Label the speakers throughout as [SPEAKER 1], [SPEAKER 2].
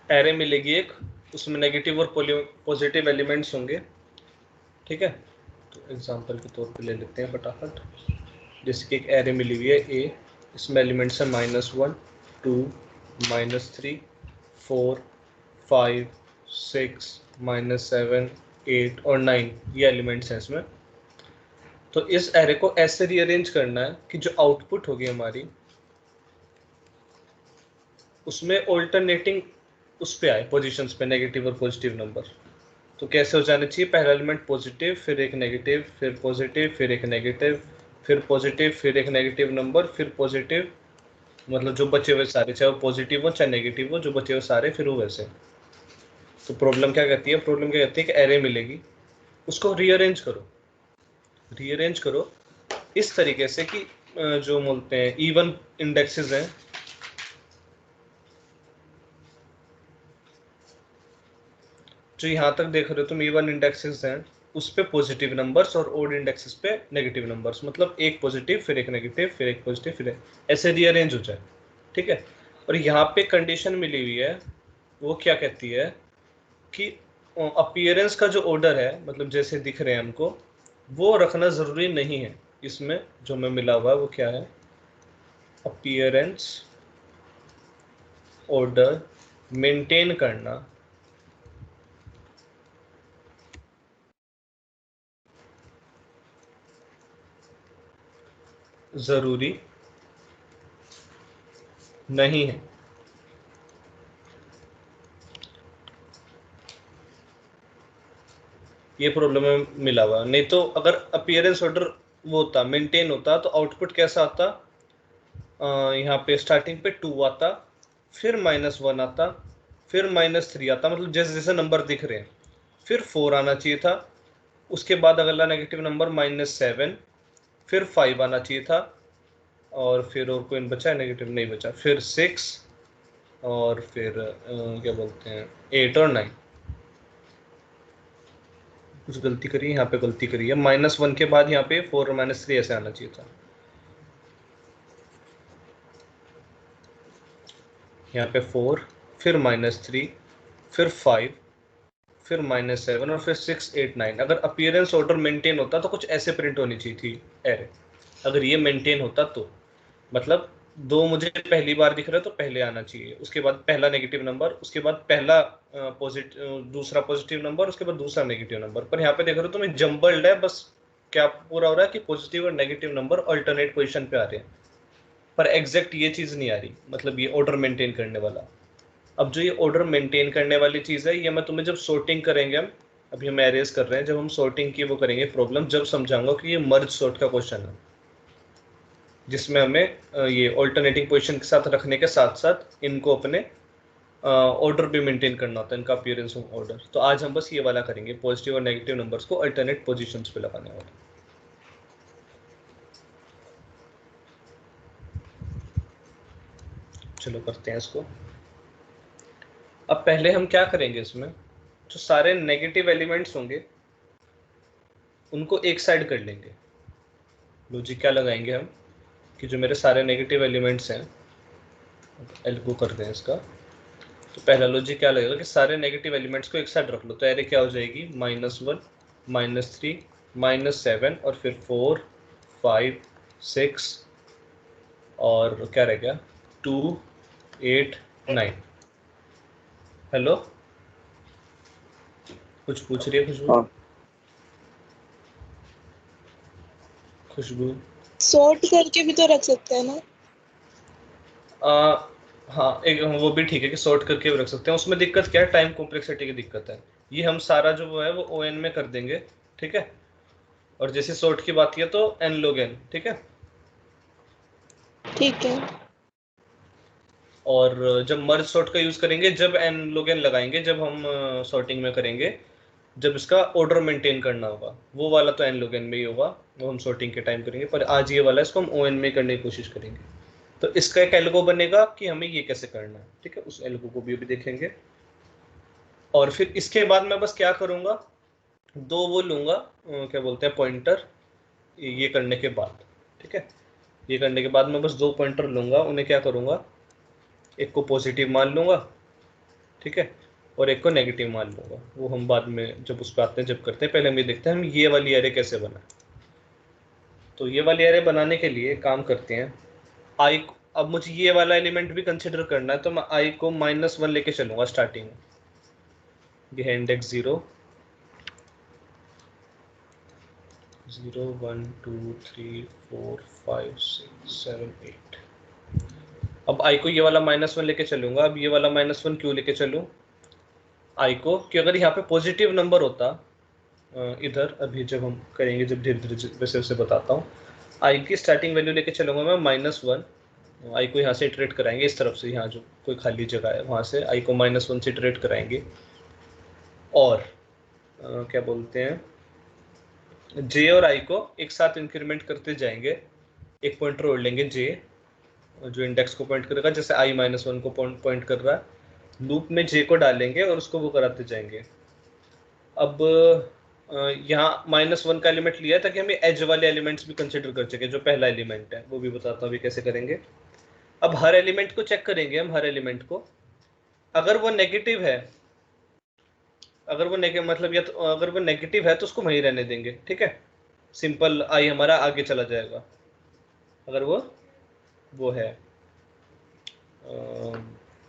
[SPEAKER 1] Array मिलेगी एक, उसमें नेगेटिव और पॉजिटिव एलिमेंट्स होंगे, ठीक है। तो एग्जांपल के तौर पे ले लेते हैं फटाफट। जैसे कि एक एरे मिली हुई है ए, इसमें एलिमेंट्स है -1, 2, -3, 4, 5, 6, -7, 8 और 9, ये एलिमेंट्स हैं इसमें। तो इस एरे को ऐसे रीअरेंज करना है कि जो आउटपुट होगी हमारी उसमें ऑल्टरनेटिंग उस पे आए पोजीशंस पे, नेगेटिव और पॉजिटिव नंबर। तो कैसे हो जाने चाहिए, पहला एलिमेंट पॉजिटिव, फिर एक नेगेटिव, फिर पॉजिटिव, फिर एक नेगेटिव, फिर पॉजिटिव, फिर एक नेगेटिव नंबर, फिर पॉजिटिव, मतलब जो बचे हुए सारे, चाहे वो पॉजिटिव हो चाहे नेगेटिव हो, जो बचे हुए सारे फिर वो वैसे। तो प्रॉब्लम क्या कहती है, प्रॉब्लम क्या कहती है कि एरे मिलेगी, उसको रीअरेंज करो, रीअरेंज करो इस तरीके से कि जो बोलते हैं इवन इंडेक्सेस हैं, जो यहाँ तक देख रहे हो तुम इवन इंडेक्सेस हैं उस पे पॉजिटिव नंबर्स और ओड इंडेक्सेस पे नेगेटिव नंबर्स, मतलब एक पॉजिटिव फिर एक नेगेटिव फिर एक पॉजिटिव फिर एक, ऐसे रीअरेंज हो जाए, ठीक है। और यहाँ पे कंडीशन मिली हुई है, वो क्या कहती है कि अपीयरेंस का जो ऑर्डर है, मतलब जैसे दिख रहे हैं हमको, वो रखना ज़रूरी नहीं है। इसमें जो हमें मिला हुआ है वो क्या है, अपीयरेंस ऑर्डर मेंटेन करना ज़रूरी नहीं है। ये प्रॉब्लम में मिला हुआ, नहीं तो अगर अपीयरेंस ऑर्डर वो होता, मेंटेन होता, तो आउटपुट कैसा आता, यहाँ पे स्टार्टिंग पे 2 आता, फिर -1 आता, फिर -3 आता, मतलब जैसे जैसे नंबर दिख रहे हैं, फिर 4 आना चाहिए था, उसके बाद अगला नेगेटिव नंबर -7, फिर 5 आना चाहिए था, और फिर और कोई बचा है नेगेटिव, नहीं बचा, फिर 6, और फिर क्या बोलते हैं 8 और 9। कुछ गलती करी है, यहाँ पे गलती करी है, -1 के बाद यहाँ पे 4 और -3 ऐसे आना चाहिए था, यहाँ पे 4, फिर -3, फिर 5, फिर -7 और फिर 6, 8, 9। अगर अपीयरेंस ऑर्डर मेंटेन होता तो कुछ ऐसे प्रिंट होनी चाहिए थी एरे, अगर ये मेंटेन होता तो, मतलब 2 मुझे पहली बार दिख रहा है तो पहले आना चाहिए, उसके बाद पहला नेगेटिव नंबर, उसके बाद पहला दूसरा पॉजिटिव नंबर, उसके बाद दूसरा नेगेटिव नंबर। पर यहाँ पे देख रहे हो तुम्हें जम्बल्ड है, बस क्या पूरा हो रहा है कि पॉजिटिव और नेगेटिव नंबर अल्टरनेट पोजीशन पे आ रहे हैं, पर एग्जैक्ट ये चीज़ नहीं आ रही, मतलब ये ऑर्डर मेंटेन करने वाला। अब जो ये ऑर्डर मेंटेन करने वाली चीज़ है, ये मैं तुम्हें जब सॉर्टिंग करेंगे हम, अभी हम एरेज कर रहे हैं, जब हम सॉर्टिंग की वो करेंगे प्रॉब्लम, जब समझाऊंगा कि ये मर्ज सॉर्ट का क्वेश्चन है, जिसमें हमें ये ऑल्टरनेटिंग पोजीशन के साथ रखने के साथ साथ इनको अपने ऑर्डर भी मेंटेन करना होता है, इनका अपीयरेंस ऑफ ऑर्डर। तो आज हम बस ये वाला करेंगे, पॉजिटिव और नेगेटिव नंबर्स को अल्टरनेट पोजीशंस पे लगाने वाला। चलो करते हैं इसको। अब पहले हम क्या करेंगे, इसमें जो सारे नेगेटिव एलिमेंट्स होंगे उनको एक साइड कर लेंगे। लॉजिक क्या लगाएंगे हम कि जो मेरे सारे नेगेटिव एलिमेंट्स हैं, एल्गो कर दें इसका, तो पहला लॉजिक क्या लगेगा कि सारे नेगेटिव एलिमेंट्स को एक साइड रख लो, तो एरे क्या हो जाएगी, -1, -3, -7 और फिर 4, 5, 6 और क्या रह गया 2, 8, 9। हेलो, कुछ पूछ रही है खुशबू?
[SPEAKER 2] हाँ,
[SPEAKER 1] खुशबू
[SPEAKER 3] सॉर्ट करके भी तो रख सकते हैं ना।
[SPEAKER 1] हाँ, एक वो भी ठीक है कि सॉर्ट करके भी रख सकते हैं, उसमें दिक्कत क्या है, टाइम कॉम्प्लेक्सिटी की दिक्कत है। ये हम सारा जो वो है वो ओ एन में कर देंगे, ठीक है। और जैसे सॉर्ट की बात की तो एन log n, ठीक है।
[SPEAKER 3] ठीक है।
[SPEAKER 1] और जब मर्ज सॉर्ट का यूज करेंगे, जब एन log n लगाएंगे, जब हम सॉर्टिंग में करेंगे, जब इसका ऑर्डर मेंटेन करना होगा, वो वाला तो एन log n में ही होगा, वो हम सॉर्टिंग के टाइम करेंगे। पर आज ये वाला इसको हम ओ एन में करने की कोशिश करेंगे। तो इसका एक एल्गो बनेगा कि हमें ये कैसे करना है, ठीक है, उस एल्गो को भी अभी देखेंगे। और फिर इसके बाद मैं बस क्या करूंगा, दो वो लूंगा क्या बोलते हैं पॉइंटर, ये करने के बाद, ठीक है, ये करने के बाद मैं बस 2 पॉइंटर लूंगा, उन्हें क्या करूंगा, एक को पॉजिटिव मान लूंगा, ठीक है, और एक को नेगेटिव मान लूंगा, वो हम बाद में जब उस पर आते हैं जब करते हैं। पहले हम ये देखते हैं हम ये वाली एरे कैसे बना। तो ये वाली एरे बनाने के लिए काम करते हैं, आई, अब मुझे ये वाला एलिमेंट भी कंसिडर करना है, तो मैं आई को -1 लेके चलूंगा स्टार्टिंग में। ये है इंडेक्स 0 0 1 2 3 4 5 6 7 8। अब आई को ये वाला -1 लेके चलूंगा। अब ये वाला -1 क्यों लेके चलूं आई को, कि अगर यहाँ पे पॉजिटिव नंबर होता इधर, अभी जब हम करेंगे, जब धीरे धीरे वैसे वैसे बताता हूँ, आई की स्टार्टिंग वैल्यू लेके चलूंगा मैं -1। आई को यहाँ से इटरेट कराएंगे इस तरफ से, यहाँ जो कोई खाली जगह है वहाँ से आई को -1 से इटरेट कराएंगे। और क्या बोलते हैं, जे और आई को एक साथ इंक्रीमेंट करते जाएंगे। एक पॉइंटर और लेंगे जे, जो इंडेक्स को पॉइंट करेगा, जैसे आई -1 को पॉइंट कर रहा है। लूप में जे को डालेंगे और उसको वो कराते जाएंगे। अब यहाँ -1 का एलिमेंट लिया है ताकि हम एज वाले एलिमेंट्स भी कंसिडर कर सके। जो पहला एलिमेंट है वो भी बताता हूँ अभी कैसे करेंगे। अब हर एलिमेंट को चेक करेंगे हम, हर एलिमेंट को, अगर वो नेगेटिव है, अगर वो मतलब या तो अगर वो नेगेटिव है तो उसको वहीं रहने देंगे, ठीक है। सिंपल आई हमारा आगे चला जाएगा। अगर वो है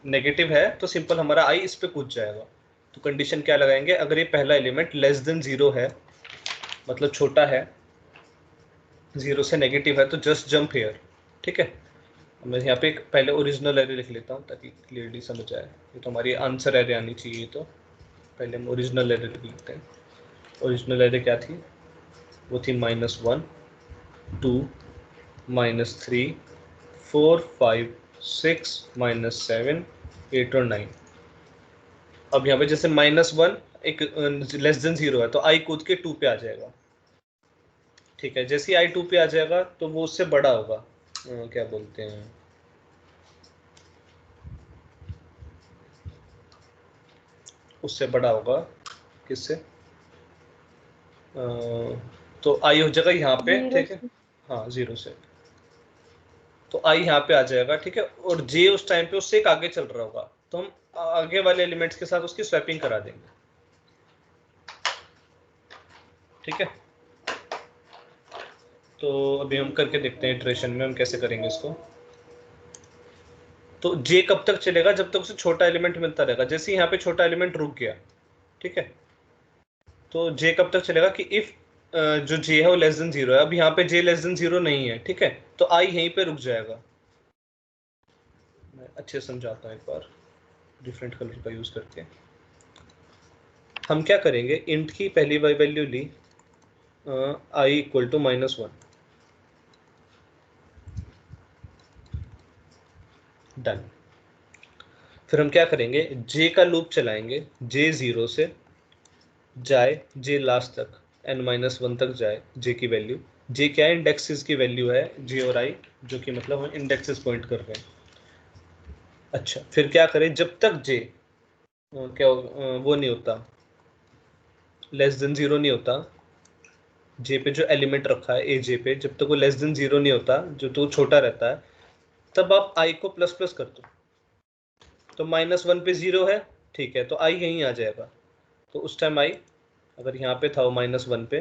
[SPEAKER 1] नेगेटिव है तो सिंपल हमारा आई इस पे कूद जाएगा। तो कंडीशन क्या लगाएंगे, अगर ये पहला एलिमेंट लेस देन 0 है, मतलब छोटा है 0 से, नेगेटिव है, तो जस्ट जंप हेयर, ठीक है। मैं यहाँ पे पहले ओरिजिनल एरे लिख लेता हूँ ताकि क्लियरली समझ आए। ये तो हमारी आंसर एरे आनी चाहिए, तो पहले हम ओरिजिनल एरे लिख लेते हैं। ओरिजिनल एरे क्या थी, वो थी -1 2 -3 4 5 6 -7 8 और 9। अब यहाँ पे जैसे -1 एक लेस देन 0 है तो आई कूद के 2 पे आ जाएगा, ठीक है। जैसे ही आई 2 पे आ जाएगा तो वो उससे बड़ा होगा, क्या बोलते हैं, उससे बड़ा होगा, किससे, तो आई हो जाएगा यहाँ पे, ठीक है, हाँ 0 से। तो आई यहाँ पे आ जाएगा, ठीक है। और जे उस टाइम पे उससे एक आगे चल रहा होगा, तो हम आगे वाले एलिमेंट्स के साथ उसकी स्वैपिंग करा देंगे, ठीक है। तो अभी हम करके देखते हैं इटरेशन में हम कैसे करेंगे इसको। तो जे कब तक चलेगा, जब तक उसे छोटा एलिमेंट मिलता रहेगा। जैसे यहाँ पे छोटा एलिमेंट रुक गया, ठीक है, तो जे कब तक चलेगा कि इफ जो जे है वो लेस देन 0 है। अब यहाँ पे जे लेस देन 0 नहीं है, ठीक है, तो आई यहीं पे रुक जाएगा। मैं अच्छे से समझाता हूँ एक बार डिफरेंट कलर का यूज करके। हम क्या करेंगे, इंट की पहली वैल्यू ली आई इक्वल टू -1, डन। फिर हम क्या करेंगे, जे का लूप चलाएंगे, जे 0 से जाए जे लास्ट तक, n-1 तक जाए जे की वैल्यू। जे क्या है, इंडेक्सेस की वैल्यू है जे और आई, जो कि मतलब हम इंडेक्सेस पॉइंट कर रहे हैं। अच्छा, फिर क्या करें, जब तक जे क्या वो नहीं होता, लेस देन 0 नहीं होता, जे पे जो एलिमेंट रखा है ए जे पे, जब तक वो लेस देन 0 नहीं होता, जो तो छोटा रहता है, तब आप आई को प्लस प्लस कर दो। तो -1 पे 0 है, ठीक है, तो आई यहीं आ जाएगा। तो उस टाइम आई अगर यहाँ पे था वो -1 पे,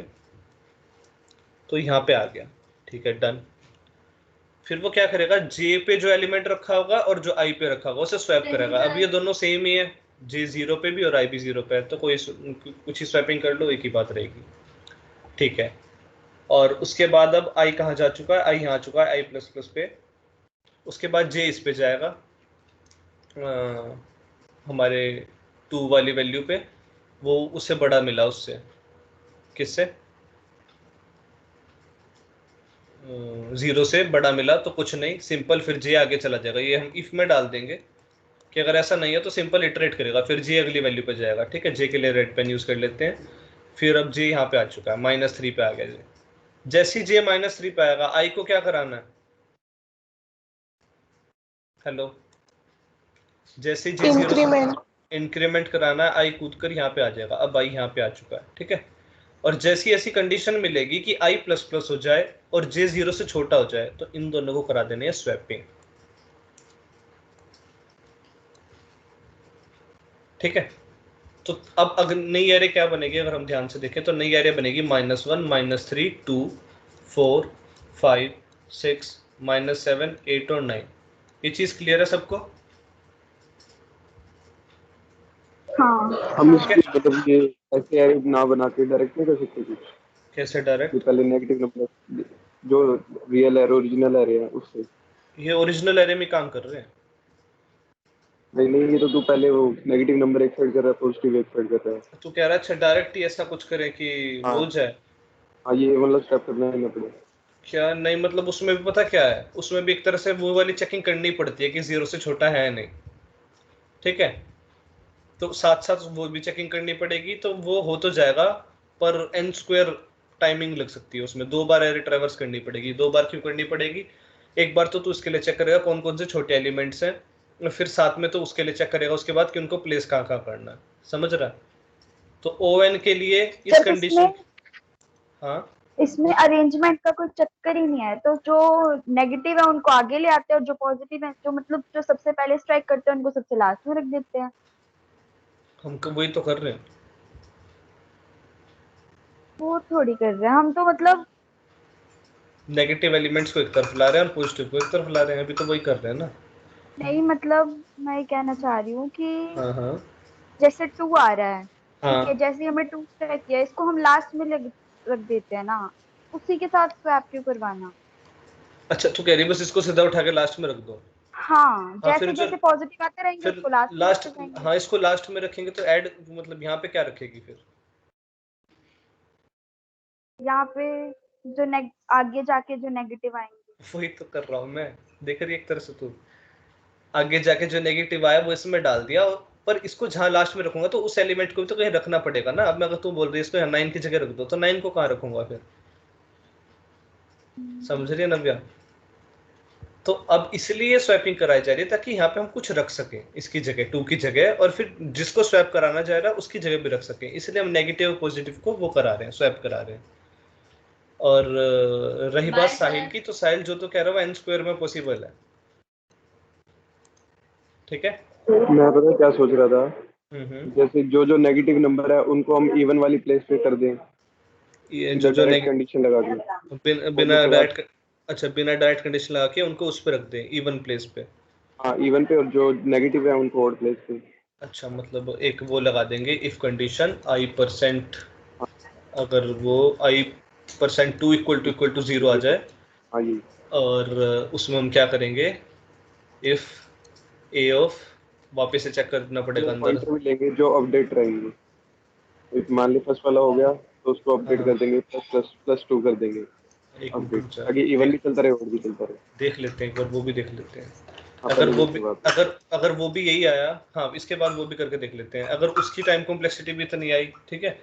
[SPEAKER 1] तो यहाँ पे आ गया, ठीक है, डन। फिर वो क्या करेगा, जे पे जो एलिमेंट रखा होगा और जो आई पे रखा होगा उसे स्वैप करेगा। अब ये दोनों सेम ही है, जे 0 पे भी और आई भी 0 पे है, तो कोई कुछ ही स्वैपिंग कर लो, एक ही बात रहेगी, ठीक है। और उसके बाद अब आई कहाँ जा चुका है, आई यहाँ आ चुका है आई प्लस प्लस पे। उसके बाद जे इस पे जाएगा हमारे 2 वाली वैल्यू पे, वो उससे बड़ा मिला, उससे किससे 0 से बड़ा मिला तो कुछ नहीं, सिंपल फिर जे आगे चला जाएगा। ये हम इफ में डाल देंगे कि अगर ऐसा नहीं है तो सिंपल इटरेट करेगा, फिर जे अगली वैल्यू पे जाएगा, ठीक है। जे के लिए रेड पेन यूज कर लेते हैं। फिर अब जे यहाँ पे आ चुका है, -3 पे आ गया जे। जैसे ही जे -3 पे आएगा, आई को क्या कराना है, हेलो, जैसे जे 0 इंक्रीमेंट कराना है, आई कूद कर यहाँ पे आ जाएगा। अब आई यहाँ पे आ चुका है, ठीक है। और जैसी ऐसी कंडीशन मिलेगी कि आई प्लस प्लस हो जाए और जे 0 से छोटा हो जाए, तो इन दोनों को करा देने हैं स्वैपिंग। ठीक है। तो अब अगर नई एरे क्या बनेगी, अगर हम ध्यान से देखें तो नई एरे बनेगी -1 -3 2 4 5 6 -7 8 और 9। ये चीज क्लियर है सबको?
[SPEAKER 2] हाँ
[SPEAKER 4] हम इसकी मतलब ये ऐसे एरे ना बना के डायरेक्ट नहीं कर सकते कुछ?
[SPEAKER 1] कैसे
[SPEAKER 4] ये
[SPEAKER 1] डायरेक्ट?
[SPEAKER 4] पहले नेगेटिव नंबर जो रियल एरे ओरिजिनल एरे है उससे।
[SPEAKER 1] ये ओरिजिनल एरे में काम कर रहे हैं।
[SPEAKER 4] नहीं नहीं, ये तो तू पहले वो नेगेटिव नंबर एक साइड कर रहा है, पॉजिटिव एक साइड कर रहा है।
[SPEAKER 1] तू कह रहा है अच्छा डायरेक्ट ही ऐसा कुछ करें कि
[SPEAKER 4] हाँ
[SPEAKER 1] हो जाए?
[SPEAKER 4] हाँ, ये मतलब स्टेप करना है ना पड़े।
[SPEAKER 1] क्या नहीं, मतलब उसमें भी पता क्या है, उसमें भी एक तरह से वो वाली चेकिंग करनी पड़ती है कि 0 से छोटा है नहीं। ठीक है, तो साथ साथ वो भी चेकिंग करनी पड़ेगी, तो वो हो तो जाएगा, पर n² टाइमिंग लग सकती है उसमें। 2 बार एरे ट्रैवर्स करनी पड़ेगी। 2 बार क्यों करनी पड़ेगी? एक बार तो तू उसके लिए चेक करेगा कौन कौन से छोटे एलिमेंट्स हैं, फिर साथ में तो उसके लिए चेक करेगा उसके बाद कि उनको प्लेस कहाँ कहाँ करना है। समझ रहा है? तो ON के लिए इस
[SPEAKER 2] सर
[SPEAKER 1] कंडीशन।
[SPEAKER 2] इसमें
[SPEAKER 1] हाँ,
[SPEAKER 2] इसमें अरेंजमेंट का कोई चक्कर ही नहीं है, तो जो नेगेटिव है उनको आगे ले आते हैं और जो पॉजिटिव है, जो मतलब जो सबसे पहले स्ट्राइक करते हैं उनको सबसे लास्ट में रख देते हैं।
[SPEAKER 1] हम वही तो कर रहे हैं।
[SPEAKER 2] वो थोड़ी कर रहे हैं हम, तो मतलब
[SPEAKER 1] नेगेटिव एलिमेंट्स को एक तरफ ला रहे हैं और पॉजिटिव को एक तरफ ला रहे हैं, अभी तो वही कर रहे हैं ना।
[SPEAKER 2] नहीं, मतलब मैं ये कहना चाह रही हूँ कि
[SPEAKER 1] हाँ हाँ
[SPEAKER 2] जैसे 2 आ रहा है, ठीक है,
[SPEAKER 1] हाँ।
[SPEAKER 2] जैसे ही हमें 2 स्ट्राइक किया, इसको हम लास्ट में रख देते हैं ना, उसी के साथ स्वैप क्यों करवाना।
[SPEAKER 1] अच्छा, तू कह रही है बस इसको सीधा उठा के लास्ट में रख दो?
[SPEAKER 2] हाँ,
[SPEAKER 1] हाँ फिर
[SPEAKER 2] जैसे
[SPEAKER 1] जो,
[SPEAKER 2] जैसे पॉजिटिव आते रहेंगे
[SPEAKER 1] फिर
[SPEAKER 2] उसको लास्ट में
[SPEAKER 1] लास्ट,
[SPEAKER 2] रखते जाएंगे।
[SPEAKER 1] हाँ इसको लास्ट में रखेंगे तो ऐड मतलब यहाँ पे क्या रखेगी फिर?
[SPEAKER 2] यहाँ पे जो आगे जाके जो नेगेटिव आएंगे।
[SPEAKER 1] वही तो कर रहा हूँ मैं। देख रही है एक तरह से तू, आगे जाके जो नेगेटिव आया वो इसमें डाल दिया, पर इसको जहाँ लास्ट में रखूंगा तो उस एलिमेंट को भी तो कहीं रखना पड़ेगा ना। अब मैं अगर तू बोल रही है इसको 9 की जगह रख दो, तो 9 को कहाँ रखूंगा फिर? समझ रही है नव्या? तो अब इसलिए स्वैपिंग कराई जा रही है ताकि यहाँ पे हम कुछ रख सकें इसकी जगह, 2 की जगह, और फिर जिसको स्वैप कराना जा रहा है उसकी जगह भी रख सकें। इसलिए हम नेगेटिव और पॉजिटिव को वो करा रहे हैं, स्वैप करा रहे हैं। और रही बात साहिल की, तो साहिल जो तो कह रहा है n² में पॉसिबल है। ठीक है।
[SPEAKER 4] मैं पता क्या सोच रहा था,
[SPEAKER 1] हम्म।
[SPEAKER 4] जैसे जो जो नेगेटिव नंबर है उनको हम इवन वाली प्लेस पे कर दें,
[SPEAKER 1] ये जो
[SPEAKER 4] इधर
[SPEAKER 1] जो
[SPEAKER 4] डायरेक्ट कंडीशन लगा के।
[SPEAKER 1] बिना
[SPEAKER 4] होने के बाद,
[SPEAKER 1] डायरेक्ट, अच्छा बिना डायरेक्ट कंडीशन लगा के उनको उस पर रख दें, इवन प्लेस पे।
[SPEAKER 4] हाँ इवन पे, और जो नेगेटिव है उनको ऑड प्लेस पे।
[SPEAKER 1] अच्छा, मतलब एक वो लगा देंगे इफ कंडीशन i%, अगर वो i%2 = 0 आ जाए,
[SPEAKER 4] हाँ जी।
[SPEAKER 1] और उसमें हम क्या करेंगे, इफ a ऑफ, वापस से चेक करना पड़ेगा अंदर।
[SPEAKER 4] पॉइंटर भी लेंगे जो अपडेट रहेंगे। एक मान ली फर्स्ट वाला हो गया तो उसको
[SPEAKER 1] हाँ
[SPEAKER 4] अपडेट
[SPEAKER 1] हाँ,
[SPEAKER 4] कर देंगे, प्लस प्लस प्लस 2 कर देंगे
[SPEAKER 1] एक मिनट
[SPEAKER 4] अपडेट,
[SPEAKER 1] रुक जा,
[SPEAKER 4] ताकि इवन भी चलता रहे और भी चलता रहे।
[SPEAKER 1] देख लेते हैं एक बार, वो भी देख लेते हैं।
[SPEAKER 4] हाँ
[SPEAKER 1] अगर
[SPEAKER 4] पहले
[SPEAKER 1] वो
[SPEAKER 4] देखते
[SPEAKER 1] भी,
[SPEAKER 4] बात।
[SPEAKER 1] अगर वो भी यही आया, हाँ इसके बाद वो भी करके देख लेते हैं। अगर उसकी टाइम कॉम्प्लेक्सिटी भी इतनी आई, ठीक है,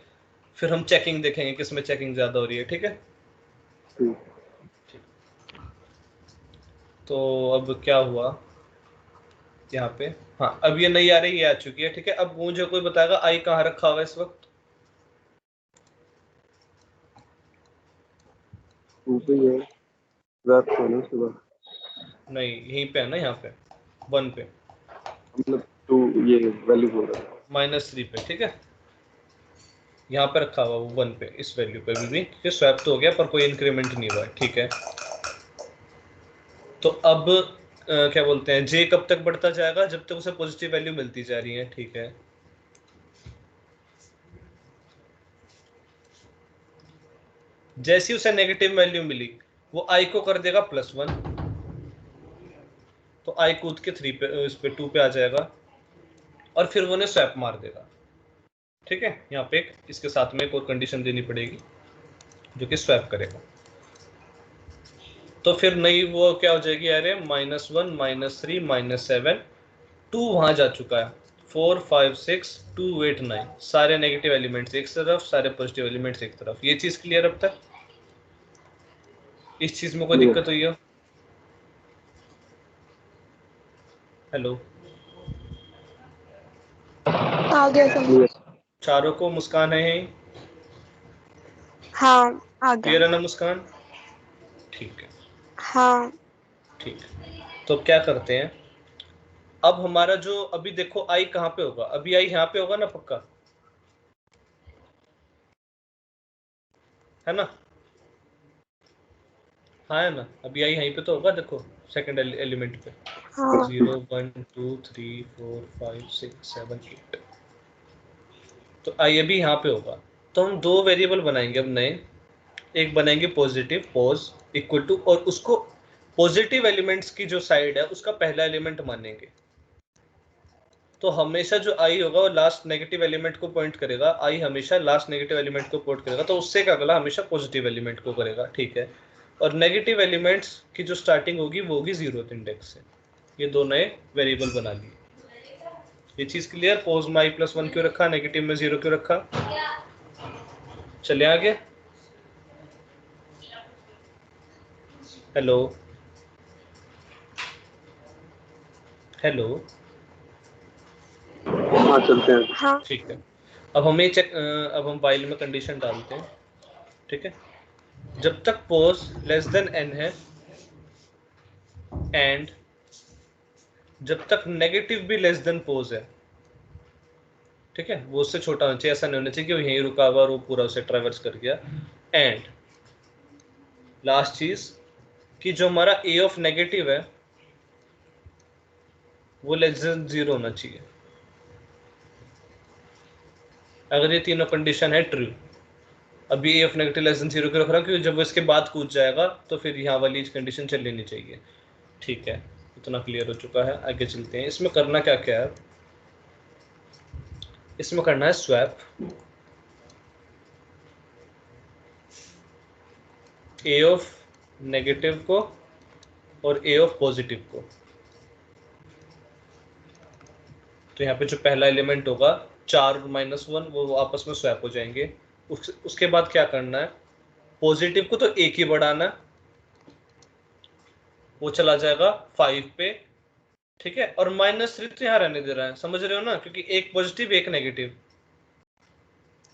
[SPEAKER 1] फिर हम चेकिंग देखेंगे किसमें चेकिंग ज्यादा हो रही है। ठीक है।
[SPEAKER 4] ठीक।
[SPEAKER 1] तो अब क्या हुआ यहाँ पे? हाँ, अब ये नहीं आ रही, ये आ चुकी है। ठीक है, अब मुझे कोई बताएगा आई कहाँ रखा हुआ है इस वक्त?
[SPEAKER 4] दूसरी है रैप को ना सुबह,
[SPEAKER 1] नहीं, यहीं पे है ना, यहाँ पे 1 पे,
[SPEAKER 4] मतलब 2 ये वैल्यू बोल रहा है।
[SPEAKER 1] -3 पे। ठीक है, यहाँ पे रखा हुआ वो 1 पे, इस वैल्यू पे भी क्योंकि स्वैप तो हो गया पर कोई इंक्रीमेंट नहीं हुआ है। ठीक है, तो अब क्या बोलते हैं, जे कब तक बढ़ता जाएगा? जब तक उसे पॉजिटिव वैल्यू मिलती जा रही है। ठीक है, जैसी उसे नेगेटिव वैल्यू मिली वो आई को कर देगा +1, तो आई कूद के 3 पे, इस पे 2 पे आ जाएगा, और फिर वो उन्हें स्वैप मार देगा। ठीक है, यहाँ पे एक इसके साथ में एक और कंडीशन देनी पड़ेगी जो कि स्वैप करेगा। तो फिर नई वो क्या हो जाएगी, अरे -1 -3 -7, 2 वहां जा चुका है, 4 5 6 2 8 9, सारे नेगेटिव एलिमेंट्स एक तरफ, सारे पॉजिटिव एलिमेंट्स एक तरफ। ये चीज क्लियर अब तक? इस चीज में कोई
[SPEAKER 4] क्लियर।
[SPEAKER 1] दिक्कत हुई है? हेलो,
[SPEAKER 3] आ गया समझ।
[SPEAKER 4] क्लियर।
[SPEAKER 1] चारों को मुस्कान है यहीं?
[SPEAKER 3] हाँ, आ गया।
[SPEAKER 1] क्लियर है ना मुस्कान? ठीक है,
[SPEAKER 3] हाँ।
[SPEAKER 1] ठीक है। तो अब क्या करते हैं, अब हमारा जो अभी देखो आई कहाँ पे होगा, अभी आई यहाँ पे होगा ना पक्का, है ना? हाँ है ना, अभी आई यहीं पे तो होगा, देखो सेकंड एलिमेंट पे।
[SPEAKER 3] हाँ
[SPEAKER 1] 0 1 2 3 4 5 6 7 8, तो आई अभी यहाँ पे होगा। तो हम दो वेरिएबल बनाएंगे अब नए, एक बनाएंगे पॉजिटिव पॉज इक्वल टू, और उसको पॉजिटिव एलिमेंट्स की जो साइड है उसका पहला एलिमेंट मानेंगे। तो हमेशा जो आई होगा वो लास्ट नेगेटिव एलिमेंट को पॉइंट करेगा, आई हमेशा लास्ट नेगेटिव एलिमेंट को पॉइंट करेगा, तो उससे का अगला हमेशा पॉजिटिव एलिमेंट को करेगा, ठीक है। और नेगेटिव एलिमेंट्स की जो स्टार्टिंग होगी वो होगी 0th इंडेक्स से। ये दो नए वेरिएबल बना लिए। ये चीज क्लियर? पोज में i+1 क्यों रखा, नेगेटिव में 0 क्यों रखा? चले आगे। हेलो हेलो,
[SPEAKER 4] हाँ चलते हैं।
[SPEAKER 3] हाँ
[SPEAKER 1] ठीक है। अब हमें चेक, अब हम वाइल में कंडीशन डालते हैं, ठीक है। जब तक पोज लेस देन n है एंड जब तक नेगेटिव भी लेस देन पोज है, ठीक है, वो उससे छोटा होना चाहिए, ऐसा नहीं होना चाहिए कि वो यहीं रुका हुआ और वो पूरा उसे ट्रैवर्स कर गया। एंड लास्ट चीज कि जो हमारा a ऑफ नेगेटिव है वो लेस देन 0 होना चाहिए। अगर ये तीनों कंडीशन है ट्रू, अभी a of negative less than 0 क्यों रख रहा हूँ, क्योंकि जब वो इसके बाद कूद जाएगा तो फिर यहाँ वाली कंडीशन चल लेनी चाहिए, ठीक है। इतना क्लियर हो चुका है, आगे चलते हैं। इसमें करना क्या क्या है, इसमें करना है स्वैप a ऑफ नेगेटिव को और a ऑफ पॉजिटिव को। तो यहाँ पे जो पहला एलिमेंट होगा 4 -1 वो आपस में स्वैप हो जाएंगे। उसके बाद क्या करना है, पॉजिटिव को तो एक ही बढ़ाना है, वो चला जाएगा 5 पे, ठीक है। और -3 तो यहाँ रहने दे रहा है, समझ रहे हो ना, क्योंकि एक पॉजिटिव एक नेगेटिव।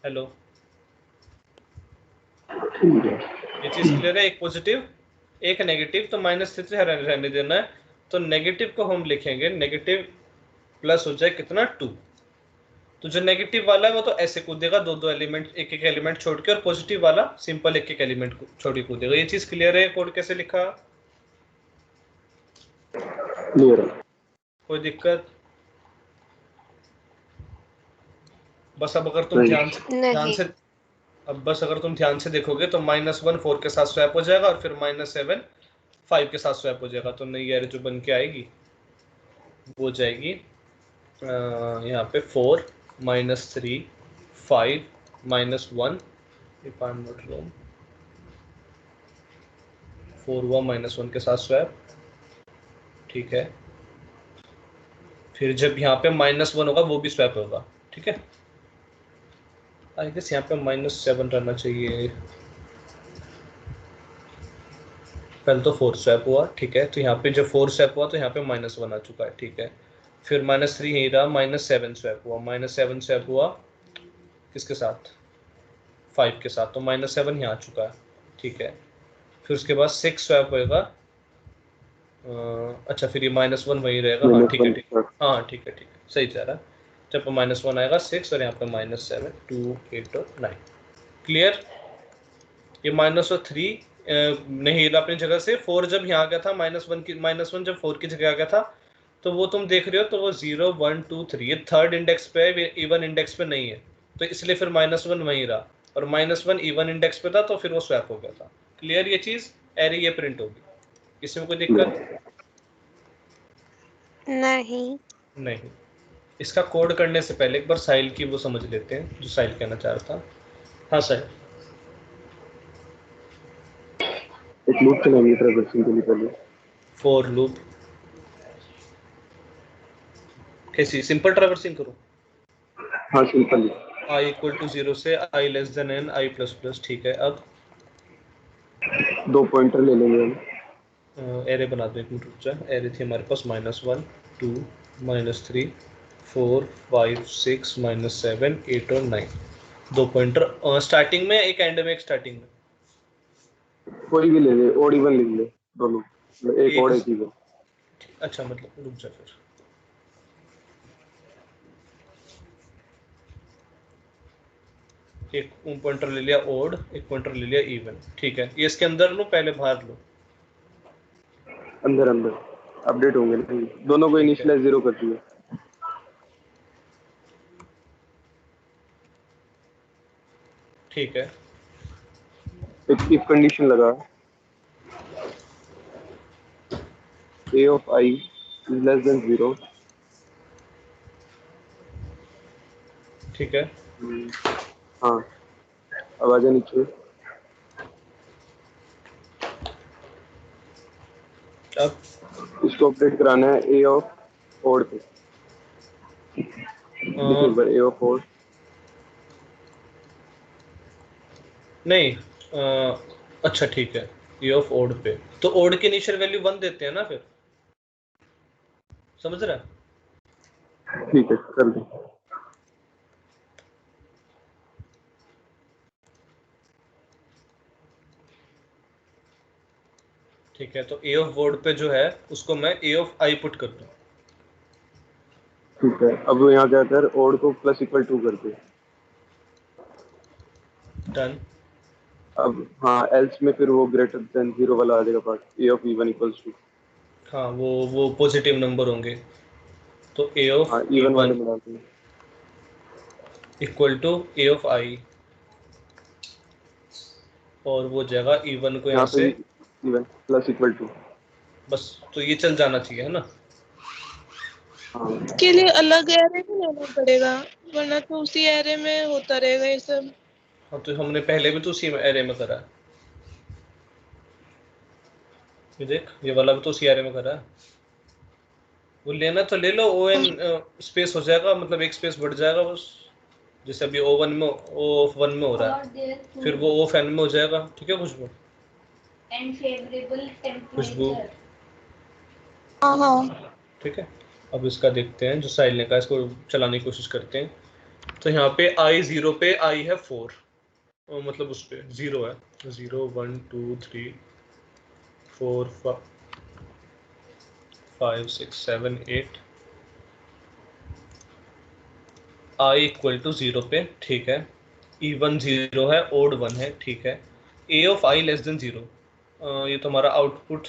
[SPEAKER 1] हेलो,
[SPEAKER 4] ठीक है।
[SPEAKER 1] ये चीज क्लियर है? एक पॉजिटिव एक नेगेटिव, तो -3 यहाँ रहने देना है। तो नेगेटिव को हम लिखेंगे नेगेटिव प्लस हो जाए कितना 2। तो जो नेगेटिव वाला है वो तो ऐसे कूदेगा, दो दो एलिमेंट एक एक एलिमेंट छोड़ के, और पॉजिटिव वाला सिंपल एक एक एलिमेंट छोड़ के कूदेगा। ये चीज क्लियर है? कोड कैसे लिखा,
[SPEAKER 4] क्लियर है।
[SPEAKER 1] कोई दिक्कत? बस अब अगर तुम
[SPEAKER 4] नहीं।
[SPEAKER 3] नहीं
[SPEAKER 1] अब बस अगर तुम ध्यान से देखोगे तो -1 4 के साथ स्वैप हो जाएगा, और फिर -7 5 के साथ स्वैप हो जाएगा। तो नई एरे जो बन के आएगी वो जाएगी यहाँ पे 4 -3 5 -1, if I'm not wrong 4 हुआ -1 के साथ स्वैप, ठीक है। फिर जब यहाँ पे -1 होगा वो भी स्वैप होगा, ठीक है। आई गेस यहाँ पे -7 रहना चाहिए, पहले तो 4 स्वैप हुआ, ठीक है। तो यहाँ पे जब 4 स्वैप हुआ तो यहाँ पे -1 आ चुका है, ठीक है। फिर -3 यही रहा, -7 स्वैप हुआ, -7 स्वैप हुआ किसके साथ, 5 के साथ, तो -7 यहाँ आ चुका है, ठीक है। फिर उसके बाद 6 स्वैप होएगा, अच्छा फिर ये -1 वही रहेगा, हाँ ठीक है ठीक है, हाँ ठीक है ठीक है, सही जा रहा है। जब -1 आएगा 6, और यहाँ पे -7 2 8 और 9, क्लियर। ये -3 नहीं हिला अपनी जगह से। 4 जब यहाँ आ गया था, -1 जब 4 की जगह आ गया था, तो वो तुम देख रहे हो तो वो 0 1 2 3 ये थर्ड इंडेक्स पे है, इवन इंडेक्स पे नहीं है, तो इसलिए फिर -1 वहीं रहा, और -1 इवन इंडेक्स पे था तो फिर वो स्वैप हो गया था। क्लियर ये चीज? एरे ये प्रिंट होगी, इसमें कोई दिक्कत
[SPEAKER 3] नहीं
[SPEAKER 1] नहीं। इसका कोड करने से पहले एक बार साहिल की वो समझ लेते हैं जो साहिल कहना चाह रहा था। हाँ साहिल,
[SPEAKER 4] एक लूप चलाएंगे ट्रैवर्सिंग के लिए पहले।
[SPEAKER 1] फॉर लूप कैसी, सिंपल ट्रैवर्सिंग करो,
[SPEAKER 4] हाँ सिंपल।
[SPEAKER 1] i = 0 से i less than n i++, ठीक है। अब
[SPEAKER 4] 2 पॉइंटर ले लेंगे हम।
[SPEAKER 1] एरे बना दो, एक मिनट रुक जा। एरे थी हमारे पास -1 2 -3 4 5 6 -7 8 और 9, 2 पॉइंटर स्टार्टिंग में, एक एंड में, एक स्टार्टिंग में।
[SPEAKER 4] कोई भी ले ले, ओड इवन लिख ले दोनों, एक ओड एक इवन।
[SPEAKER 1] अच्छा मतलब रुक जा फिर, एक पॉइंटर ले लिया ओड, एक पॉइंटर ले लिया इवन, ठीक है। ये इसके अंदर लो, पहले बाहर लो।
[SPEAKER 4] अंदर अंदर अपडेट होंगे नहीं, दोनों को
[SPEAKER 1] ठीक है।
[SPEAKER 4] इनिशियलाइज 0 कर दिया।
[SPEAKER 1] ठीक है,
[SPEAKER 4] एक इफ कंडीशन लगा, a of I is less than 0।
[SPEAKER 1] ठीक है,
[SPEAKER 4] हाँ, अब आ जा नीचे।
[SPEAKER 1] अब
[SPEAKER 4] इसको अपडेट कराना है a of odd पे। लिखो एक बार a of odd।
[SPEAKER 1] नहीं, अच्छा ठीक है, ए ऑफ ओड पे, तो ओड की इनिशियल वैल्यू 1 देते हैं ना फिर, समझ रहा है?
[SPEAKER 4] ठीक है, कर दो।
[SPEAKER 1] ठीक है, तो ए ऑफ बोर्ड पे जो है उसको मैं ए ऑफ आई पुट कर दूं।
[SPEAKER 4] ठीक है, अब यहाँ क्या कर, odd को प्लस इक्वल टू कर दे।
[SPEAKER 1] डन।
[SPEAKER 4] अब हाँ, एल्स में फिर वो ग्रेटर देन 0 वाला आ जाएगा part, a of even equals to.
[SPEAKER 1] हाँ, वो पॉजिटिव नंबर होंगे, तो ए ऑफ
[SPEAKER 4] हाँ, इवन वाले में डाल देंगे।
[SPEAKER 1] इक्वल टू ए ऑफ आई, और वो जगह इवन को यहाँ
[SPEAKER 4] यहाँ पे
[SPEAKER 1] से
[SPEAKER 4] इवन प्लस इक्वल टू।
[SPEAKER 1] बस, तो ये चल जाना चाहिए, है ना?
[SPEAKER 4] हाँ,
[SPEAKER 3] इसके लिए अलग एरे नहीं लेना पड़ेगा, वरना तो उसी एरे में होता रहेगा ये सब।
[SPEAKER 1] हाँ, तो हमने पहले भी तो उसी एरे में करा है। ये देख, ये वाला भी तो उसी एरे में करा है। वो लेना तो ले लो, ओ एन स्पेस हो जाएगा, मतलब एक स्पेस बढ़ जाएगा बस। जैसे अभी O1 में, O ऑफ 1 में हो रहा है, फिर वो O ऑफ N में हो जाएगा। ठीक है खुशबू?
[SPEAKER 5] and favorable
[SPEAKER 1] Khushboo,
[SPEAKER 5] temperature.
[SPEAKER 3] हाँ हाँ,
[SPEAKER 1] ठीक है। अब इसका देखते हैं, जो साहिल ने कहा, इसको चलाने की कोशिश करते हैं। तो यहाँ पे I 0 पे I है 4, मतलब उस पे 0 है, 0 1 2 3 4 5 6 7 8, I इक्वल टू 0 पे, ठीक है। इवन 0 है, ओड 1 है, ठीक है। A of I less than 0, ये तो हमारा आउटपुट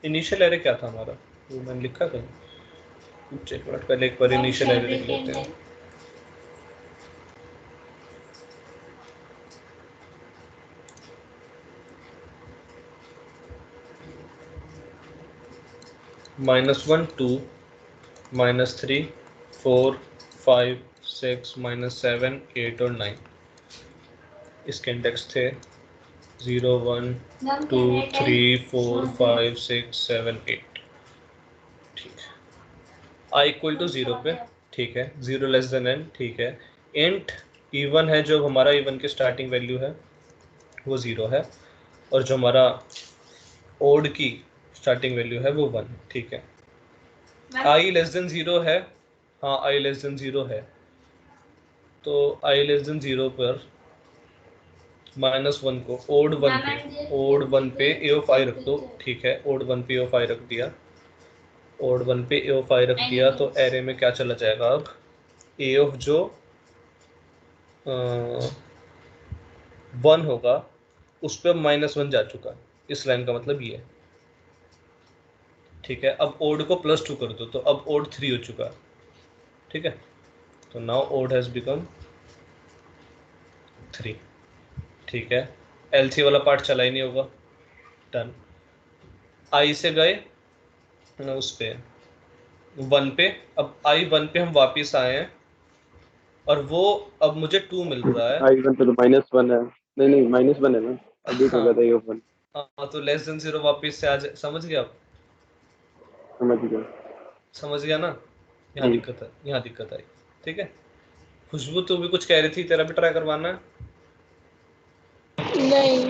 [SPEAKER 1] इनिशियल एरे क्या था हमारा, वो मैंने लिखा था। एक मिनट, पहले एक बार इनिशियल एरे लिख लेते हैं। -1 2 -3 4 5 6 -7 8 और 9, इसके इंडेक्स थे 0 1 2 3 4 5 6 7 8, ठीक है। I इक्वल टू 0 पे, ठीक है। 0 लेस देन n, ठीक है। इंट इवन है, जो हमारा इवन की स्टार्टिंग वैल्यू है वो 0 है, और जो हमारा ओड की स्टार्टिंग वैल्यू है वो 1, ठीक है। I लेस देन 0 है, हाँ I लेस देन 0 है, तो I लेस देन 0 पर -1 को ओड 1 पे A ऑफ I रख दो, ठीक है। ओड 1 पे A ऑफ I रख दिया, ओड 1 पे A ऑफ I रख दिया, तो एरे में क्या चला जाएगा अब, A ऑफ जो 1 होगा उस पर -1 जा चुका, इस लाइन का मतलब ये, ठीक है। अब ओड को +2 कर दो, तो अब ओड 3 हो चुका, ठीक है। तो नाउ ओड हैज बिकम 3, ठीक है। LC वाला पार्ट चला ही नहीं होगा, डन। I से गए उस पे 1 पे, अब I 1 पे हम वापिस आए हैं, और वो अब मुझे 2 मिल रहा है।
[SPEAKER 4] I इवन पे तो -1 है। नहीं -1 है ना, अपडेट हो गया था a of 1।
[SPEAKER 1] हाँ, तो लेस देन 0 वापिस से आ जाए, समझ गया आप? समझ गया ना? यहाँ दिक्कत है, यहाँ दिक्कत आई, ठीक है। खुशबू, तू भी कुछ कह रही थी, तेरा भी ट्राई करवाना है?
[SPEAKER 3] नहीं,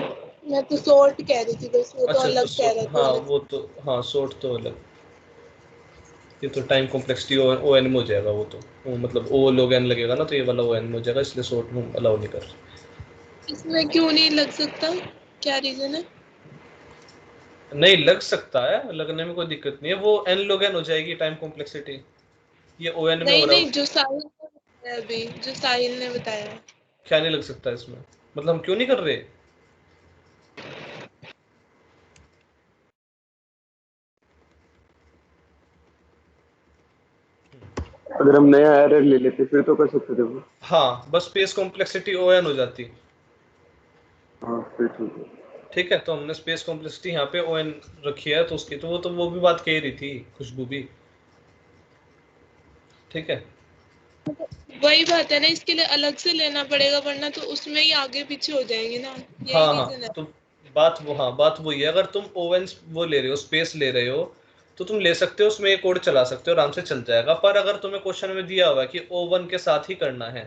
[SPEAKER 3] मैं तो सॉर्ट कह रही थी बस, वो तो
[SPEAKER 1] अच्छा,
[SPEAKER 3] अलग कह रहा था।
[SPEAKER 1] हाँ वो तो, हाँ सॉर्ट तो अलग, ये तो टाइम कॉम्प्लेक्सिटी ओ एन में हो जाएगा, वो मतलब ओ log n लगेगा ना, तो ये वाला ओ एन में हो जाएगा, इसलिए सॉर्ट में अलाउ नहीं कर रहे।
[SPEAKER 3] इसमें क्यों नहीं लग सकता, क्या रीजन है?
[SPEAKER 1] नहीं लग सकता है, लगने में कोई दिक्कत नहीं है, वो n log n हो जाएगी टाइम कॉम्प्लेक्सिटी, ये ओ एन में हो रहा है।
[SPEAKER 3] नहीं, जो साहिल ने बताया अभी, जो साहिल ने बताया।
[SPEAKER 1] क्या नहीं लग सकता इसमें, मतलब हम क्यों नहीं कर रहे?
[SPEAKER 4] अगर हम नया एरर ले लेते फिर तो कर सकते थे वो।
[SPEAKER 1] हाँ, बस स्पेस कॉम्प्लेक्सिटी ON हो जाती।
[SPEAKER 4] हाँ फिर ठीक है।
[SPEAKER 1] ठीक है, तो हमने स्पेस कॉम्प्लेक्सिटी यहाँ पे ON रखी है, तो उसकी तो वो भी बात कह रही थी खुशबू भी। ठीक है,
[SPEAKER 3] वही बात है ना, इसके लिए अलग से लेना पड़ेगा वरना तो उसमें ही आगे पीछे हो जाएंगे ना, यही
[SPEAKER 1] हाँ हाँ,
[SPEAKER 3] रीजन है।
[SPEAKER 1] तो बात वही है, अगर तुम ON वो ले रहे हो, स्पेस ले रहे हो, तो तुम ले सकते हो, उसमें एक कोड चला सकते हो, आराम से चल जाएगा। पर अगर तुम्हें क्वेश्चन में दिया हुआ है कि O1 के साथ ही करना है,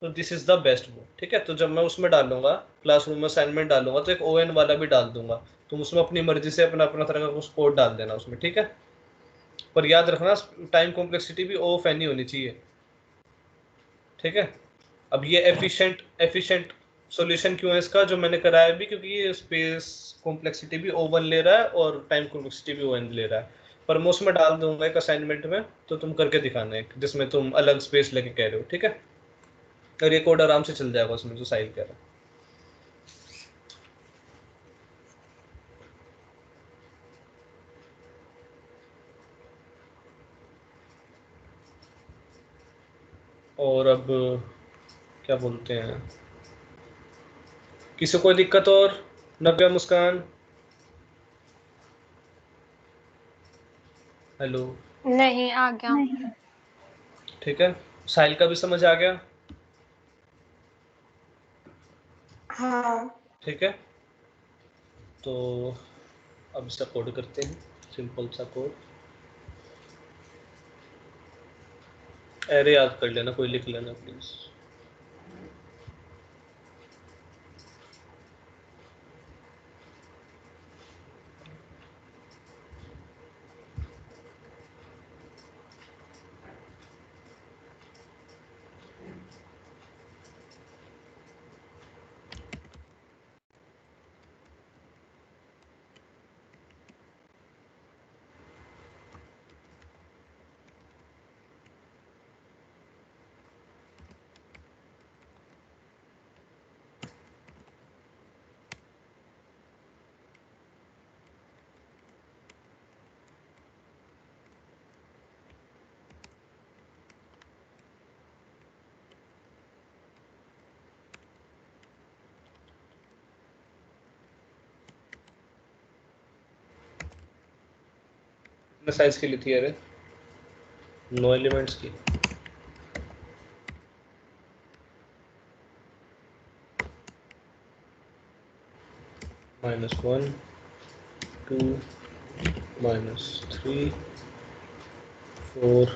[SPEAKER 1] तो दिस इज द बेस्ट वो। ठीक है, तो जब मैं उसमें डालूंगा, क्लासरूम में असाइनमेंट डालूंगा, तो एक ON वाला भी डाल दूंगा। तुम उसमें अपनी मर्जी से अपना अपना तरह का कुछ कोड डाल देना उसमें। ठीक है, पर याद रखना टाइम कॉम्प्लेक्सिटी भी O ऑफ N ही होनी चाहिए। ठीक है, अब ये एफिशिएंट सॉल्यूशन क्यों है इसका, जो मैंने कराया भी, क्योंकि ये स्पेस कॉम्प्लेक्सिटी भी O1 ले रहा है और टाइम कॉम्प्लेक्सिटी भी ON ले रहा है। पर मैं उसमें डाल दूंगा एक असाइनमेंट में, तो तुम करके दिखाना एक जिसमें तुम अलग स्पेस लेके कह रहे हो। ठीक है, और ये कोड आराम से चल जाएगा उसमें जो साहिल कह रहा है। और अब क्या बोलते हैं, किसी को कोई दिक्कत और? नव्या, मुस्कान, हेलो?
[SPEAKER 6] नहीं, आ गया।
[SPEAKER 2] नहीं।
[SPEAKER 1] ठीक है, साहिल का भी समझ आ गया?
[SPEAKER 6] हाँ।
[SPEAKER 1] ठीक है, तो अब इसका कोड करते हैं, सिंपल सा कोड। एरे याद कर लेना, कोई लिख लेना प्लीज। कितने साइज की ली थी एरे? 9 एलिमेंट्स की। -1 2 -3 4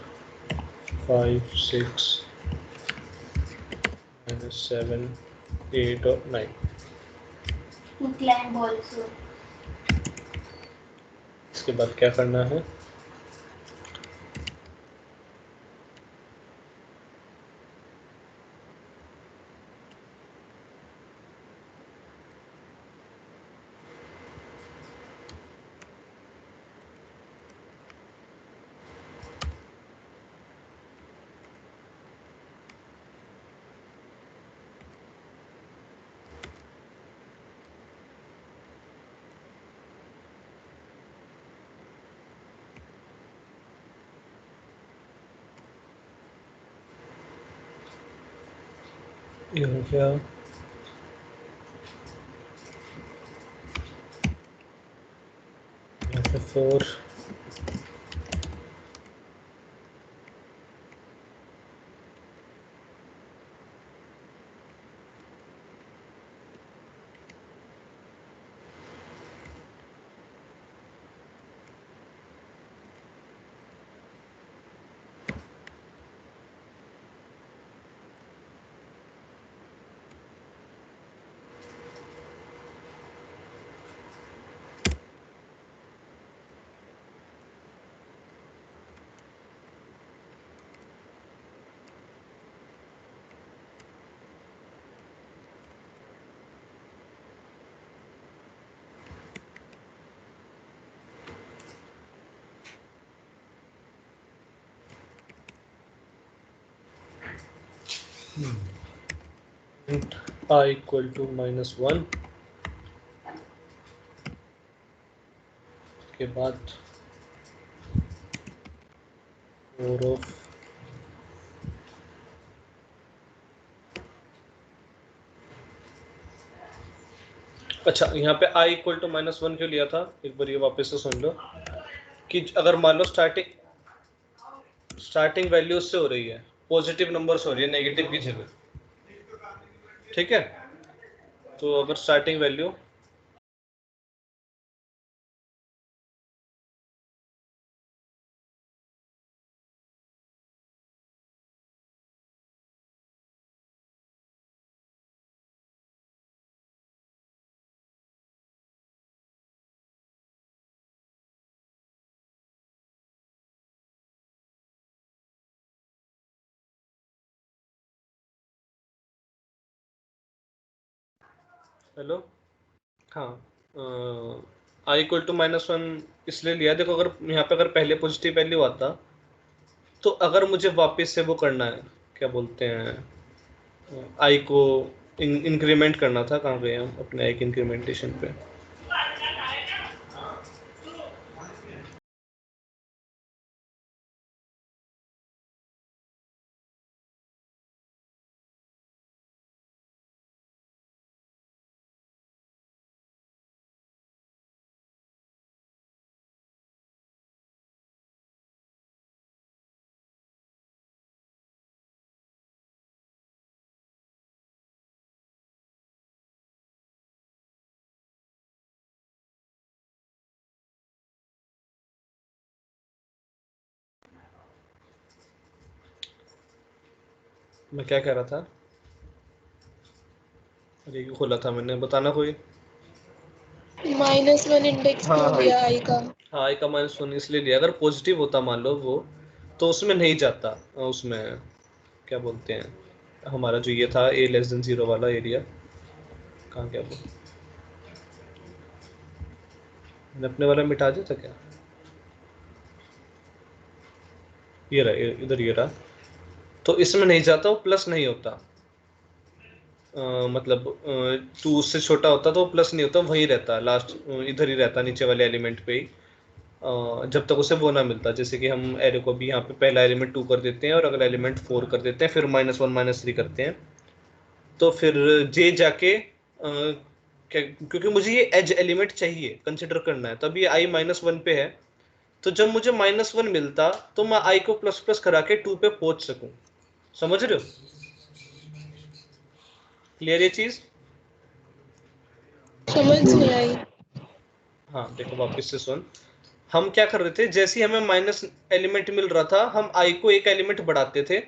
[SPEAKER 1] 5 6 -7 8 और 9।
[SPEAKER 5] To climb also.
[SPEAKER 1] इसके बाद क्या करना है? ये हो गया। यहाँ पे 4
[SPEAKER 5] Yes.
[SPEAKER 1] int I equal to -1 के बाद 4 ऑफ अच्छा, यहाँ पे I इक्वल टू -1 क्यों लिया था, एक बार ये वापस से सुन लो कि अगर मान लो स्टार्टिंग वैल्यू उससे हो रही है, पॉजिटिव नंबर से हो रही है नेगेटिव की जगह, ठीक है। तो अगर स्टार्टिंग वैल्यू हेलो, हाँ, I इक्वल टू -1 इसलिए लिया, देखो अगर यहाँ पे अगर पहले पॉजिटिव वैल्यू आता तो अगर मुझे वापस से वो करना है, क्या बोलते हैं, I को इंक्रीमेंट करना था, कहाँ गए हम अपने I के इंक्रीमेंटेशन पे, मैं क्या कह रहा था, अरे ये खोला था मैंने, बताना कोई।
[SPEAKER 3] -1 इंडेक्स
[SPEAKER 1] हाँ,
[SPEAKER 3] क्यों लिया I का?
[SPEAKER 1] हाँ, I का -1 इसलिए लिया, अगर पॉजिटिव होता मान लो वो, तो उसमें नहीं जाता, उसमें क्या बोलते हैं हमारा जो ये था A<0 वाला एरिया, कहाँ गया वो, मैंने अपने वाला मिटा दिया था क्या, ये रहा, इधर ये रहा, तो इसमें नहीं जाता, वो प्लस नहीं होता, मतलब 2 उससे छोटा होता तो प्लस नहीं होता, वहीं रहता लास्ट, इधर ही रहता नीचे वाले एलिमेंट पे ही, जब तक उसे वो ना मिलता। जैसे कि हम एरे को भी यहाँ पे पहला एलिमेंट 2 कर देते हैं और अगला एलिमेंट 4 कर देते हैं, फिर -1 -3 करते हैं, तो फिर जे जाके क्योंकि मुझे ये एज एलिमेंट चाहिए, कंसिडर करना है, तब ये I -1 पे है, तो जब मुझे -1 मिलता तो मैं I को प्लस प्लस करा के 2 पे पहुंच सकूं, समझ रहे हो, क्लियर ये चीज?
[SPEAKER 3] समझ नहीं आई।
[SPEAKER 1] हाँ देखो वापस से सुन, हम क्या कर रहे थे, जैसे ही हमें माइनस एलिमेंट मिल रहा था हम I को एक एलिमेंट बढ़ाते थे,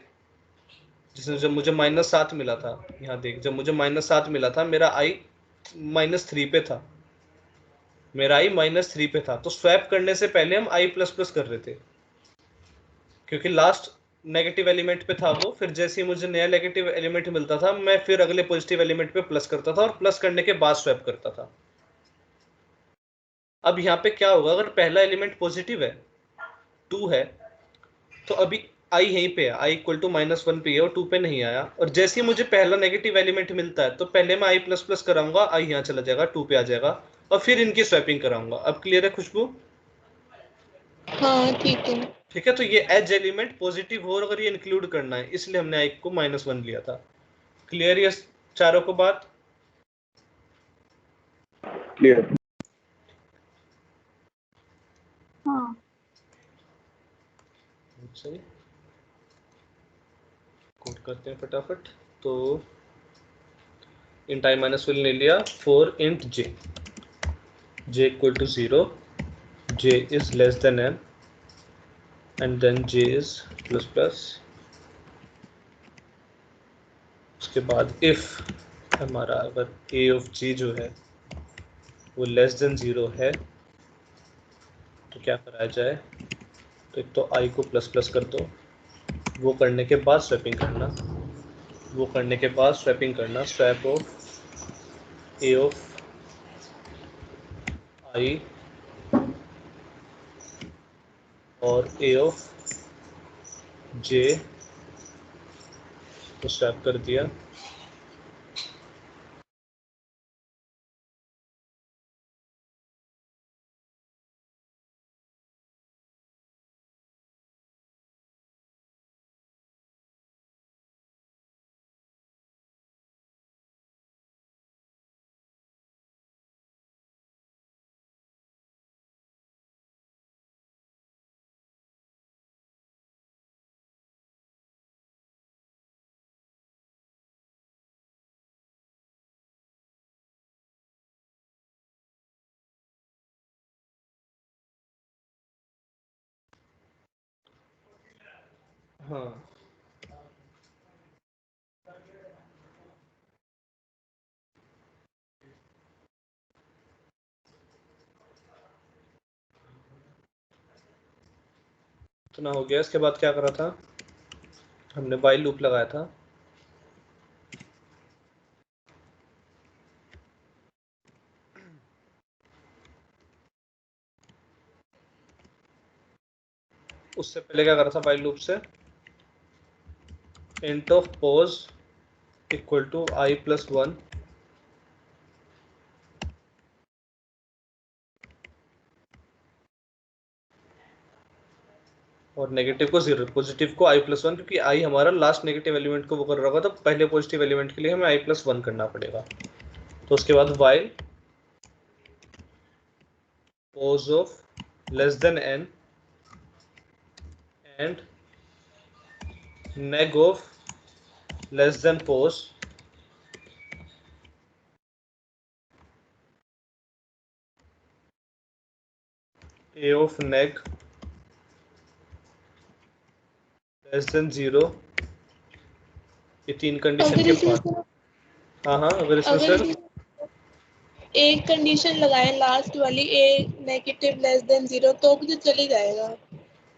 [SPEAKER 1] जिसमें जब मुझे -7 मिला था, यहाँ देख, जब मुझे -7 मिला था मेरा I -3 पे था, मेरा I -3 पे था, तो स्वैप करने से पहले हम I++ कर रहे थे, क्योंकि लास्ट नेगेटिव एलिमेंट पे था वो, फिर जैसे ही मुझे नया नेगेटिव एलिमेंट मिलता था मैं फिर अगले पॉजिटिव एलिमेंट पे प्लस करता था और प्लस करने के बाद स्वैप करता था। अब यहाँ पे क्या होगा, अगर पहला एलिमेंट पॉजिटिव है, 2 है, तो अभी I यहीं पे है, I इक्वल टू -1 पे है और 2 पे नहीं आया, और जैसे ही मुझे पहला नेगेटिव एलिमेंट मिलता है तो पहले मैं I++ कराऊंगा, I यहाँ चला जाएगा, 2 पे आ जाएगा, और फिर इनकी स्वैपिंग कराऊंगा। अब क्लियर है खुशबू?
[SPEAKER 3] हाँ ठीक है।
[SPEAKER 1] ठीक है, तो ये एज एलिमेंट पॉजिटिव हो और अगर ये इंक्लूड करना है, इसलिए हमने I को -1 लिया था। क्लियर ये चारों को बात?
[SPEAKER 4] क्लियर।
[SPEAKER 2] हाँ।
[SPEAKER 1] सही, कोड करते हैं फटाफट। तो int I -1 ले लिया, for int j equal to 0, j is less than n, and then j is ++। उसके बाद if हमारा अगर a of j जो है वो लेस देन 0 है तो क्या कराया जाए, तो एक तो I को ++ कर दो, वो करने के बाद स्वैपिंग करना, वो करने के बाद स्वैपिंग करना, swap of a of I और a of j को स्वैप कर दिया, हाँ इतना हो गया। इसके बाद क्या करा था हमने, while लूप लगाया था। उससे पहले क्या करा था while लूप से, int of pose equal to i plus 1 और नेगेटिव को 0, पॉजिटिव को i प्लस 1, क्योंकि i हमारा लास्ट नेगेटिव एलिमेंट को वो कर रहा होगा, तो पहले पॉजिटिव एलिमेंट के लिए हमें i प्लस 1 करना पड़ेगा। तो उसके बाद while pose of less than n and neg of less than pose a of neg less than 0, ये तीन कंडीशन
[SPEAKER 3] अगर
[SPEAKER 1] के
[SPEAKER 3] इसमें
[SPEAKER 1] बाद। हाँ हाँ, अगर इसमें
[SPEAKER 3] अगर
[SPEAKER 1] सर
[SPEAKER 3] इसमें एक कंडीशन लगाए लास्ट वाली ए नेगेटिव लेस देन 0 तो भी तो चली जाएगा।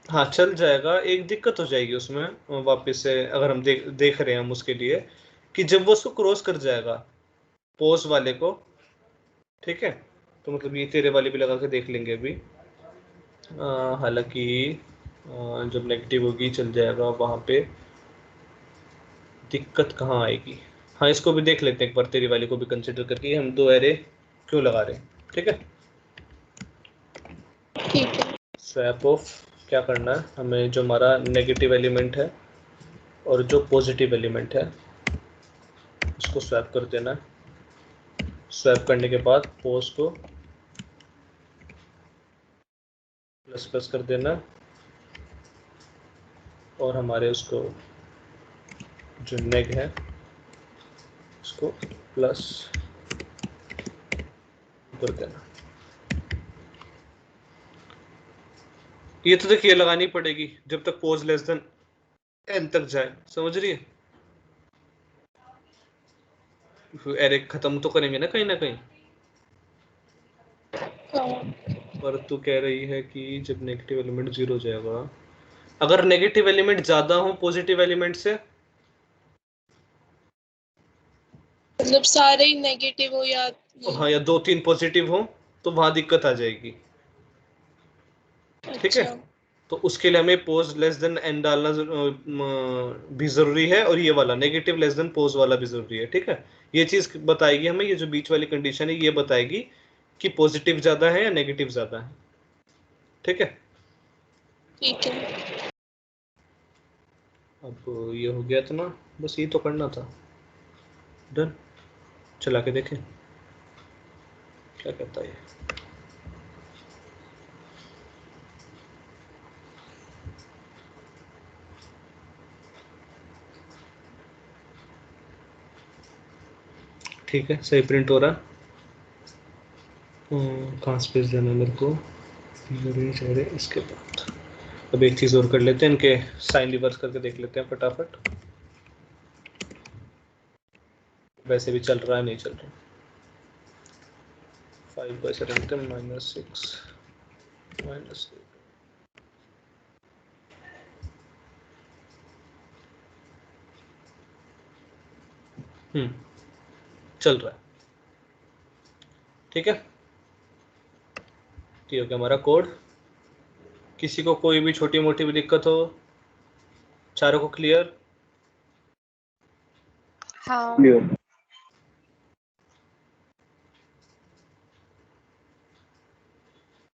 [SPEAKER 1] हाँ चल जाएगा। एक दिक्कत हो जाएगी उसमें वापस से, अगर हम देख रहे हैं हम उसके लिए, कि जब वो उसको क्रॉस कर जाएगा पोज वाले को, ठीक है, तो मतलब ये तेरे वाले भी लगा के देख लेंगे अभी। हालांकि जब नेगेटिव होगी चल जाएगा, वहाँ पे दिक्कत कहाँ आएगी। हाँ इसको भी देख लेते हैं एक बार, तेरी वाली को भी कंसिडर करके हम दो एरे क्यों लगा रहे हैं, ठीक है।
[SPEAKER 3] ठीक है।
[SPEAKER 1] स्वैप ऑफ क्या करना है हमें, जो हमारा नेगेटिव एलिमेंट है और जो पॉजिटिव एलिमेंट है उसको स्वैप कर देना है। स्वैप करने के बाद पोज को प्लस प्लस कर देना है और हमारे उसको जो नेग है उसको प्लस कर देना। ये तो देखिए लगानी पड़ेगी जब तक पोज लेस देन n तक जाए, समझ रही है। एरे खत्म तो करेंगे ना कहीं, पर तू कह रही है कि जब नेगेटिव एलिमेंट 0 हो जाएगा, अगर नेगेटिव एलिमेंट ज्यादा हो पॉजिटिव एलिमेंट से,
[SPEAKER 3] मतलब सारे ही नेगेटिव हो या
[SPEAKER 1] हाँ, या 2-3 पॉजिटिव हो, तो वहां दिक्कत आ जाएगी, ठीक है।
[SPEAKER 3] अच्छा।
[SPEAKER 1] तो उसके लिए हमें पोज लेस देन n डालना भी जरूरी है, और ये वाला नेगेटिव लेस देन पोज वाला भी जरूरी है, ठीक है। ये चीज बताएगी हमें, ये जो बीच वाली कंडीशन है ये बताएगी कि पॉजिटिव ज्यादा है या नेगेटिव ज्यादा है, ठीक है।
[SPEAKER 3] ठीक है।
[SPEAKER 1] अब ये हो गया था ना, बस ये तो करना था। डन, चला के देखें क्या कहता है ये। ठीक है, सही प्रिंट हो रहा है। कहाँ स्पेस देना है मेरे को, इसके बाद अब एक चीज़ और कर लेते हैं, इनके साइन रिवर्स करके देख लेते हैं फटाफट। वैसे भी चल रहा है, नहीं चल रहा। 5 को ऐसे रखते हैं -6 -8। चल रहा है, ठीक है। ये हो गया हमारा कोड। किसी को कोई भी छोटी मोटी भी दिक्कत हो, चारों को क्लियर?
[SPEAKER 6] हाँ
[SPEAKER 4] क्लियर।